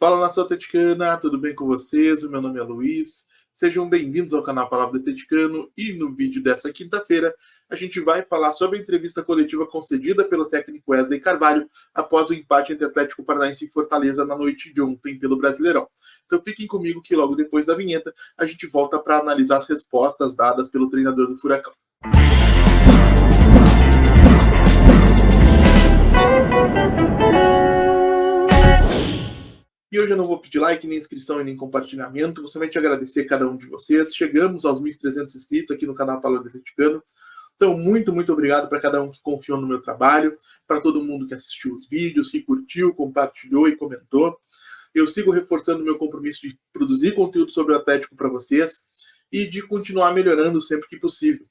Fala, nação atleticana, tudo bem com vocês? O meu nome é Luiz. Sejam bem-vindos ao canal Palavra do Atleticano e no vídeo dessa quinta-feira a gente vai falar sobre a entrevista coletiva concedida pelo técnico Wesley Carvalho após o empate entre Atlético Paranaense e Fortaleza na noite de ontem pelo Brasileirão. Então fiquem comigo que logo depois da vinheta a gente volta para analisar as respostas dadas pelo treinador do Furacão. E hoje eu não vou pedir like, nem inscrição e nem compartilhamento, vou somente agradecer cada um de vocês. Chegamos aos 1.300 inscritos aqui no canal Palavra do Atleticano. Então, muito obrigado para cada um que confiou no meu trabalho, para todo mundo que assistiu os vídeos, que curtiu, compartilhou e comentou. Eu sigo reforçando meu compromisso de produzir conteúdo sobre o Atlético para vocês e de continuar melhorando sempre que possível.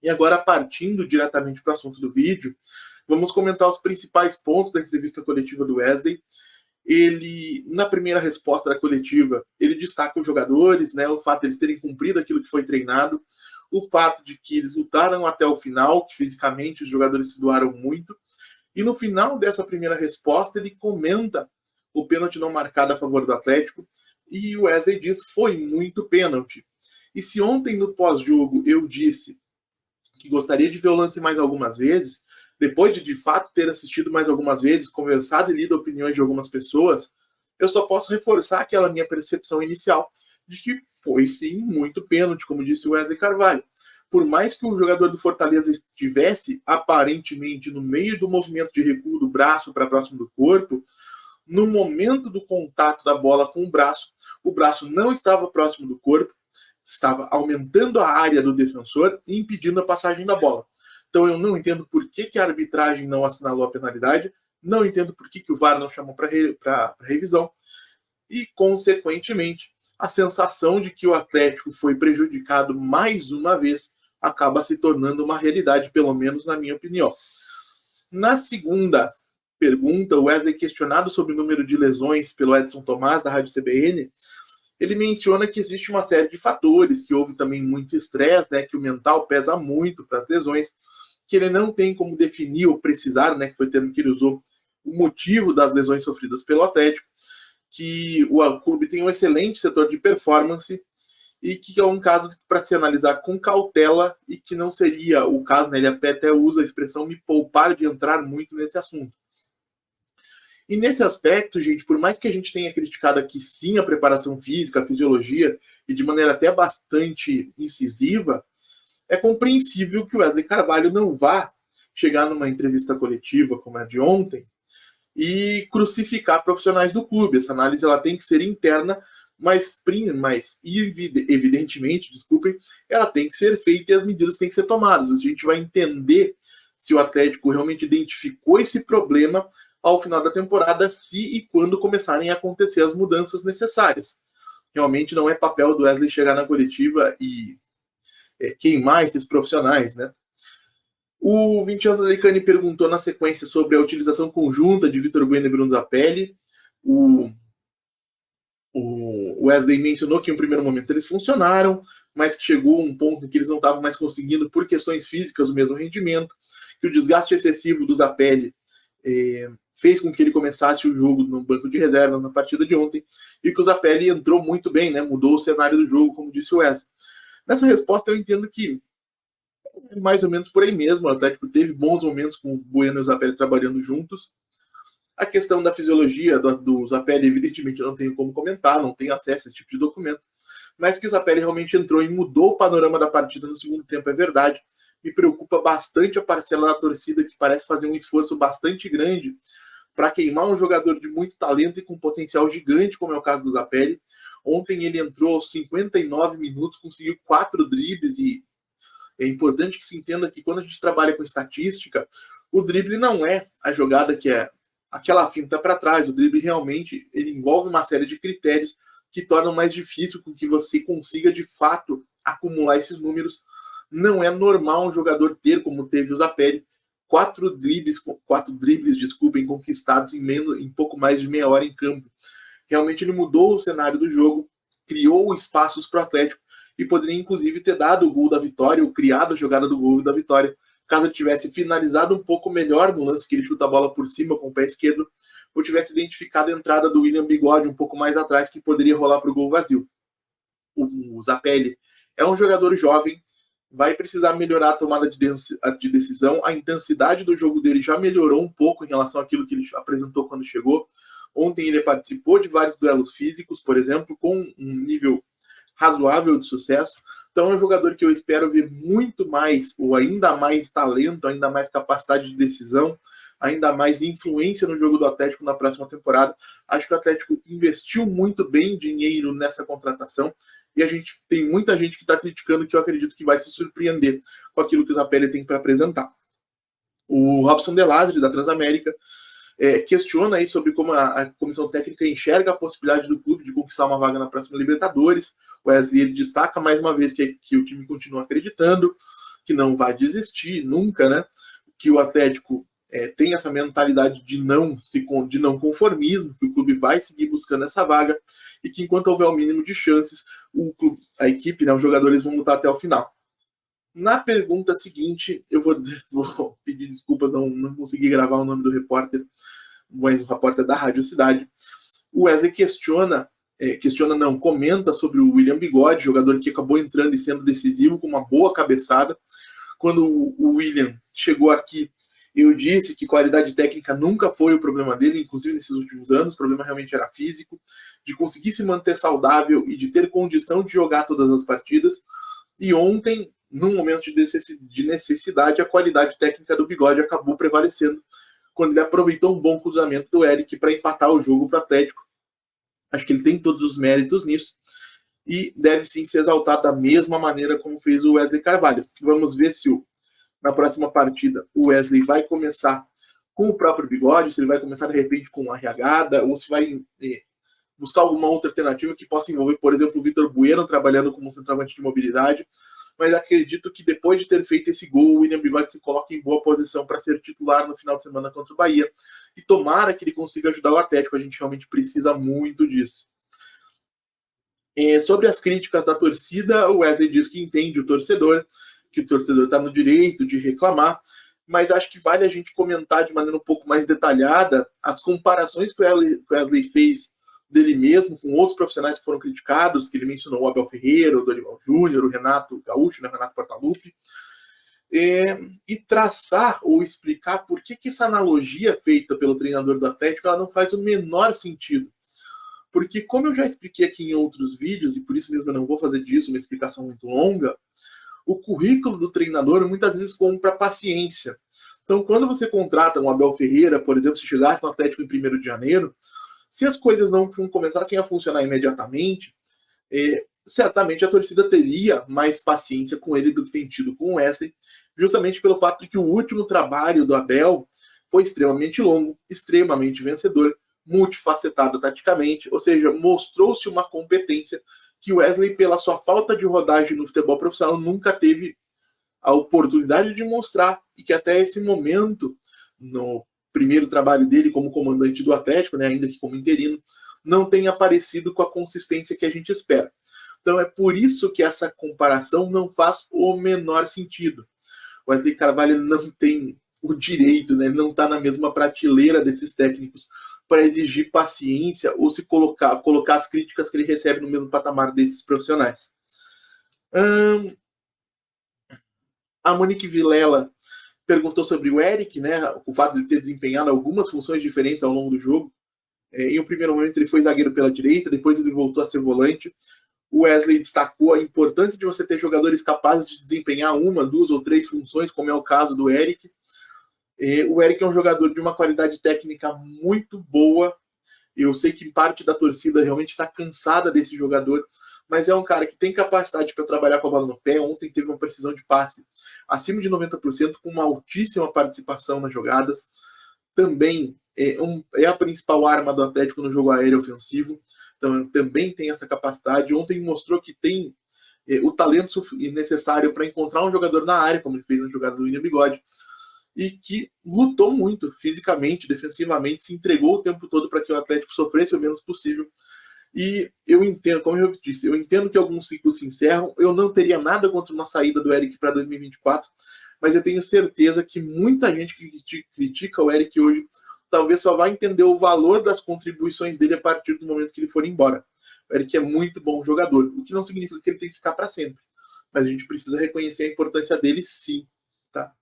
E agora, partindo diretamente para o assunto do vídeo, vamos comentar os principais pontos da entrevista coletiva do Wesley. Ele, na primeira resposta da coletiva, ele destaca os jogadores, né, o fato de eles terem cumprido aquilo que foi treinado, o fato de que eles lutaram até o final, que fisicamente os jogadores se doaram muito, e no final dessa primeira resposta ele comenta o pênalti não marcado a favor do Atlético, e o Wesley diz foi muito pênalti. E se ontem no pós-jogo eu disse que gostaria de ver o lance mais algumas vezes, depois de fato ter assistido mais algumas vezes, conversado e lido opiniões de algumas pessoas, eu só posso reforçar aquela minha percepção inicial de que foi sim muito pênalti, como disse o Wesley Carvalho. Por mais que o jogador do Fortaleza estivesse aparentemente no meio do movimento de recuo do braço para próximo do corpo, no momento do contato da bola com o braço não estava próximo do corpo, estava aumentando a área do defensor e impedindo a passagem da bola. Então eu não entendo por que a arbitragem não assinalou a penalidade, não entendo por que o VAR não chamou para revisão e, consequentemente, a sensação de que o Atlético foi prejudicado mais uma vez acaba se tornando uma realidade, pelo menos na minha opinião. Na segunda pergunta, o Wesley, questionado sobre o número de lesões pelo Edson Tomás, da Rádio CBN, ele menciona que existe uma série de fatores, que houve também muito estresse, né, que o mental pesa muito para as lesões, que ele não tem como definir ou precisar, né, que foi o termo que ele usou, o motivo das lesões sofridas pelo Atlético, que o clube tem um excelente setor de performance e que é um caso para se analisar com cautela e que não seria o caso, né, ele até usa a expressão me poupar de entrar muito nesse assunto. E nesse aspecto, gente, por mais que a gente tenha criticado aqui sim a preparação física, a fisiologia, e de maneira até bastante incisiva, é compreensível que o Wesley Carvalho não vá chegar numa entrevista coletiva como a de ontem e crucificar profissionais do clube. Essa análise ela tem que ser interna, mas evidentemente, ela tem que ser feita e as medidas têm que ser tomadas. A gente vai entender se o Atlético realmente identificou esse problema ao final da temporada, se e quando começarem a acontecer as mudanças necessárias. Realmente não é papel do Wesley chegar na coletiva e queimar esses profissionais, né? O Vincenzo Alicani perguntou na sequência sobre a utilização conjunta de Vitor Bueno e Bruno Zapelli. O Wesley mencionou que em um primeiro momento eles funcionaram, mas que chegou um ponto em que eles não estavam mais conseguindo, por questões físicas, o mesmo rendimento, que o desgaste excessivo do Zapelli fez com que ele começasse o jogo no banco de reservas na partida de ontem, e que o Zapelli entrou muito bem, né? Mudou o cenário do jogo, como disse o Wesley. Nessa resposta eu entendo que é mais ou menos por aí mesmo. O Atlético teve bons momentos com o Bueno e o Zapelli trabalhando juntos. A questão da fisiologia do Zapelli, evidentemente, eu não tenho como comentar, não tenho acesso a esse tipo de documento, mas que o Zapelli realmente entrou e mudou o panorama da partida no segundo tempo, é verdade. Me preocupa bastante a parcela da torcida, que parece fazer um esforço bastante grande para queimar um jogador de muito talento e com potencial gigante, como é o caso do Zapelli. Ontem ele entrou aos 59 minutos, conseguiu 4 dribles, e é importante que se entenda que quando a gente trabalha com estatística, o drible não é a jogada que é aquela finta para trás. O drible realmente ele envolve uma série de critérios que tornam mais difícil com que você consiga de fato acumular esses números. Não é normal um jogador ter, como teve o Zapelli, 4 dribles, conquistados em pouco mais de meia hora em campo. Realmente ele mudou o cenário do jogo, criou espaços para o Atlético e poderia inclusive ter dado o gol da vitória, ou criado a jogada do gol da vitória, caso ele tivesse finalizado um pouco melhor no lance que ele chuta a bola por cima com o pé esquerdo, eu tivesse identificado a entrada do William Bigode um pouco mais atrás, que poderia rolar para o gol vazio. O Zapelli é um jogador jovem, vai precisar melhorar a tomada de decisão. A intensidade do jogo dele já melhorou um pouco em relação àquilo que ele apresentou quando chegou. Ontem ele participou de vários duelos físicos, por exemplo, com um nível razoável de sucesso. Então é um jogador que eu espero ver muito mais, ou ainda mais talento, ainda mais capacidade de decisão, ainda mais influência no jogo do Atlético na próxima temporada. Acho que o Atlético investiu muito bem dinheiro nessa contratação e a gente tem muita gente que está criticando, que eu acredito que vai se surpreender com aquilo que o Zapelli tem para apresentar. O Robson De Lasri, da Transamérica, questiona aí sobre como a comissão técnica enxerga a possibilidade do clube de conquistar uma vaga na próxima Libertadores. O Wesley ele destaca mais uma vez que o time continua acreditando, que não vai desistir nunca, né? Que o Atlético tem essa mentalidade de não conformismo, que o clube vai seguir buscando essa vaga e que enquanto houver o mínimo de chances, a equipe, né, os jogadores vão lutar até o final. Na pergunta seguinte, eu vou pedir desculpas, não consegui gravar o nome do repórter, mas o repórter da Rádio Cidade. O Wesley comenta sobre o William Bigode, jogador que acabou entrando e sendo decisivo com uma boa cabeçada. Quando o William chegou aqui, eu disse que qualidade técnica nunca foi o problema dele, inclusive nesses últimos anos, o problema realmente era físico, de conseguir se manter saudável e de ter condição de jogar todas as partidas. E ontem, num momento de necessidade, a qualidade técnica do Bigode acabou prevalecendo quando ele aproveitou um bom cruzamento do Eric para empatar o jogo para o Atlético. Acho que ele tem todos os méritos nisso e deve sim ser exaltado da mesma maneira como fez o Wesley Carvalho. Vamos ver se na próxima partida o Wesley vai começar com o próprio Bigode, se ele vai começar de repente com uma Arriagada, ou se vai buscar alguma outra alternativa que possa envolver, por exemplo, o Vitor Bueno trabalhando como centroavante de mobilidade. Mas acredito que depois de ter feito esse gol, o William Bigode se coloca em boa posição para ser titular no final de semana contra o Bahia. E tomara que ele consiga ajudar o Atlético, a gente realmente precisa muito disso. Sobre as críticas da torcida, o Wesley diz que entende o torcedor, que o torcedor está no direito de reclamar, mas acho que vale a gente comentar de maneira um pouco mais detalhada as comparações que o Wesley fez dele mesmo com outros profissionais que foram criticados, que ele mencionou o Abel Ferreira, o Dorival Júnior, o Renato Gaúcho, né, o Renato Portaluppi, e traçar ou explicar por que essa analogia feita pelo treinador do Atlético ela não faz o menor sentido. Porque, como eu já expliquei aqui em outros vídeos, e por isso mesmo eu não vou fazer disso uma explicação muito longa, o currículo do treinador muitas vezes compra paciência. Então, quando você contrata um Abel Ferreira, por exemplo, se chegasse no Atlético em 1º de janeiro, se as coisas não começassem a funcionar imediatamente, certamente a torcida teria mais paciência com ele do que tem tido com o Wesley, justamente pelo fato de que o último trabalho do Abel foi extremamente longo, extremamente vencedor, multifacetado taticamente, ou seja, mostrou-se uma competência que o Wesley, pela sua falta de rodagem no futebol profissional, nunca teve a oportunidade de mostrar, e que até esse momento, no primeiro trabalho dele como comandante do Atlético, né, ainda que como interino, não tem aparecido com a consistência que a gente espera. Então é por isso que essa comparação não faz o menor sentido. O Wesley Carvalho não tem o direito, né, não está na mesma prateleira desses técnicos para exigir paciência ou se colocar as críticas que ele recebe no mesmo patamar desses profissionais. A Monique Vilela perguntou sobre o Eric, né, o fato de ter desempenhado algumas funções diferentes ao longo do jogo. Em um primeiro momento ele foi zagueiro pela direita, depois ele voltou a ser volante. O Wesley destacou a importância de você ter jogadores capazes de desempenhar 1, 2 ou 3 funções, como é o caso do Eric. O Eric é um jogador de uma qualidade técnica muito boa. Eu sei que parte da torcida realmente está cansada desse jogador, mas é um cara que tem capacidade para trabalhar com a bola no pé. Ontem teve uma precisão de passe acima de 90%, com uma altíssima participação nas jogadas. Também é a principal arma do Atlético no jogo aéreo ofensivo, então também tem essa capacidade. Ontem mostrou que tem o talento necessário para encontrar um jogador na área, como ele fez na jogada do William Bigode, e que lutou muito fisicamente, defensivamente, se entregou o tempo todo para que o Atlético sofresse o menos possível. E eu entendo, como eu disse, eu entendo que alguns ciclos se encerram. Eu não teria nada contra uma saída do Eric para 2024, mas eu tenho certeza que muita gente que critica o Eric hoje talvez só vai entender o valor das contribuições dele a partir do momento que ele for embora. O Eric é muito bom jogador, o que não significa que ele tem que ficar para sempre. Mas a gente precisa reconhecer a importância dele, sim. Tá?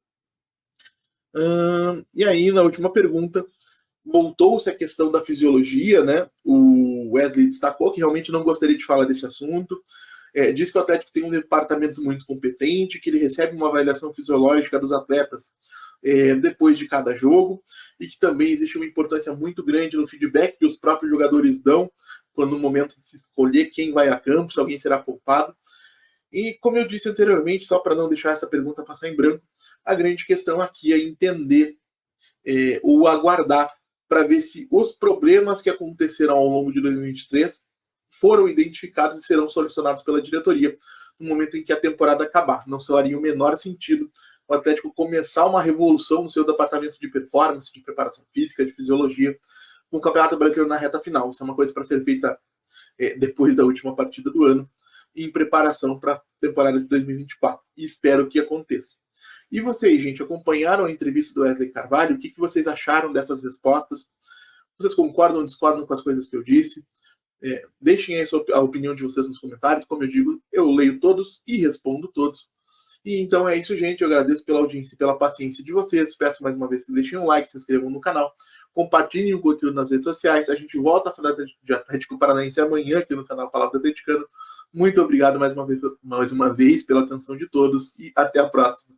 E aí, na última pergunta, voltou-se a questão da fisiologia, né? O Wesley destacou que realmente não gostaria de falar desse assunto. Diz que o Atlético tem um departamento muito competente, que ele recebe uma avaliação fisiológica dos atletas depois de cada jogo, e que também existe uma importância muito grande no feedback que os próprios jogadores dão quando no momento de se escolher quem vai a campo, se alguém será poupado. E como eu disse anteriormente, só para não deixar essa pergunta passar em branco, a grande questão aqui é entender ou aguardar para ver se os problemas que aconteceram ao longo de 2023 foram identificados e serão solucionados pela diretoria no momento em que a temporada acabar. Não faria o menor sentido o Atlético começar uma revolução no seu departamento de performance, de preparação física, de fisiologia, com o Campeonato Brasileiro na reta final. Isso é uma coisa para ser feita depois da última partida do ano, em preparação para a temporada de 2024. E espero que aconteça. E vocês, gente, acompanharam a entrevista do Wesley Carvalho? O que vocês acharam dessas respostas? Vocês concordam ou discordam com as coisas que eu disse? Deixem aí a opinião de vocês nos comentários. Como eu digo, eu leio todos e respondo todos. E então é isso, gente. Eu agradeço pela audiência e pela paciência de vocês. Peço mais uma vez que deixem um like, se inscrevam no canal, compartilhem o conteúdo nas redes sociais. A gente volta a falar de Atlético Paranaense amanhã aqui no canal Palavra Atleticano. Muito obrigado mais uma vez pela atenção de todos e até a próxima.